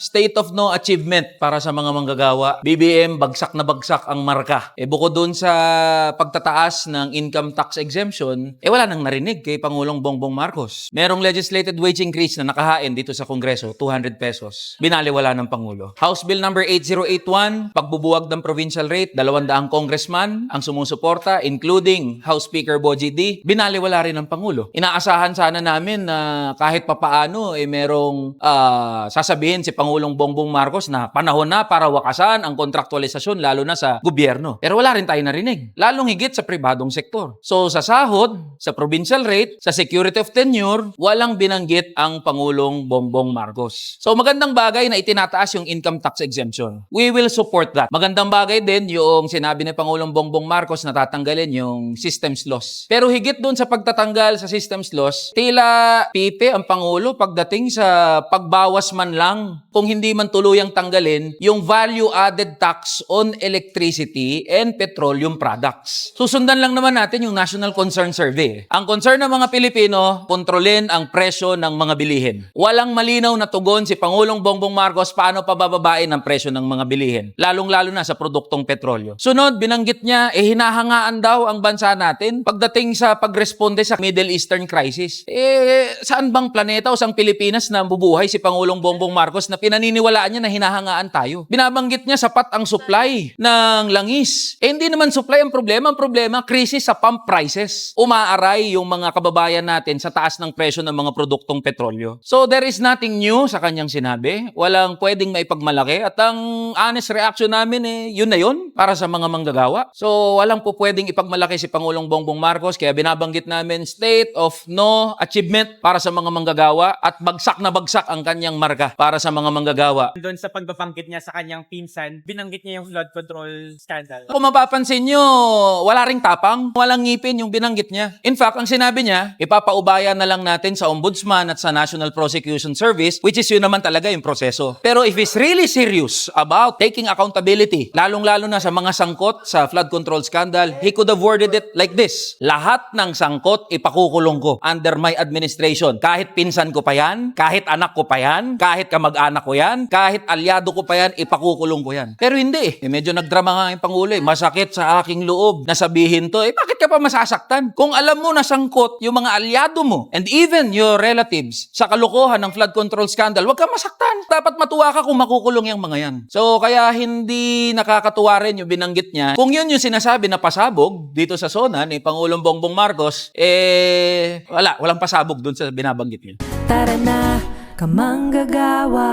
state of no achievement para sa mga manggagawa. BBM, bagsak na bagsak ang marka. Bukod dun sa pagtataas ng income tax exemption, wala nang narinig kay Pangulong Bongbong Marcos. Merong legislated wage increase na nakahain dito sa Kongreso, 200 pesos. Binaliwala ng Pangulo. House Bill number 8081, pagbubuwag ng provincial rate, 200 congressman ang sumusuporta, including House Speaker Bogie D. Binaliwala rin ng Pangulo. Inaasahan sana namin na kahit papaano, merong sasabihin si Pangulong Bongbong Marcos na panahon na para wakasan ang kontraktualisasyon lalo na sa gobyerno. Pero wala rin tayo narinig. Lalong higit sa pribadong sektor. So sa sahod, sa provincial rate, sa security of tenure, walang binanggit ang Pangulong Bongbong Marcos. So magandang bagay na itinataas yung income tax exemption. We will support that. Magandang bagay din yung sinabi ni Pangulong Bongbong Marcos na tatanggalin yung systems loss. Pero higit doon sa pagtatanggal sa systems loss, tila pipe ang Pangulo pagdating sa pagbawas man lang, kung hindi man tuluyang tanggalin, yung value-added tax on electricity and petroleum products. Susundan lang naman natin yung National Concern Survey. Ang concern ng mga Pilipino, kontrolin ang presyo ng mga bilihin. Walang malinaw na tugon si Pangulong Bongbong Marcos paano pabababain ang presyo ng mga bilihin, lalong-lalo na sa produktong petrolyo. Sunod, binanggit niya, hinahangaan daw ang bansa natin pagdating sa pagresponde sa Middle Eastern crisis. Saan bang planeta o sang Pilipinas na bubuhay si Pangulong Bongbong Marcos na pinaniniwalaan niya na hinahangaan tayo? Binabanggit niya sapat ang supply ng langis. Hindi naman supply ang problema, krisis sa pump prices. Umaaray yung mga kababayan natin sa taas ng presyo ng mga produktong petrolyo. So there is nothing new sa kanyang sinabi. Walang pwedeng maipagmalaki at ang honest reaction namin yun na yun para sa mga manggagawa. So walang po pwedeng ipagmalaki si Pangulong Bongbong Marcos kaya binabanggit namin state of no achievement para sa mga manggagawa at bagsak na bagsak ang kanyang marka para sa mga manggagawa. Doon sa pagbabanggit niya sa kanyang pinsan, binanggit niya yung flood control scandal. Kung mapapansin nyo, wala ring tapang, walang ngipin yung binanggit niya. In fact, ang sinabi niya, ipapaubaya na lang natin sa Ombudsman at sa National Prosecution Service, which is yun naman talaga yung proseso. Pero if he's really serious about taking accountability, lalong-lalo na sa mga sangkot sa flood control scandal, he could have worded it like this: lahat ng sangkot ipakukulong ko under my administration. Kahit pinsan ko pa yan, kahit anak ko pa yan, kahit kamag-anak ko yan, kahit alyado ko pa yan, ipakukulong ko yan. Pero hindi medyo nagdrama nga yung Pangulo masakit sa aking loob na sabihin to. Bakit ka pa masasaktan? Kung alam mo na sangkot yung mga alyado mo and even your relatives sa kalokohan ng flood control scandal, wag ka masaktan. Dapat matuwa ka kung makukulong yung mga yan. So kaya hindi nakakatuwa rin yung binanggit niya. Kung yun yung sinasabi na pasabog dito sa SONA ni Pangulong Bongbong Marcos, walang pasabog dun sa binabanggit niya. Tara na, kamanggagawa.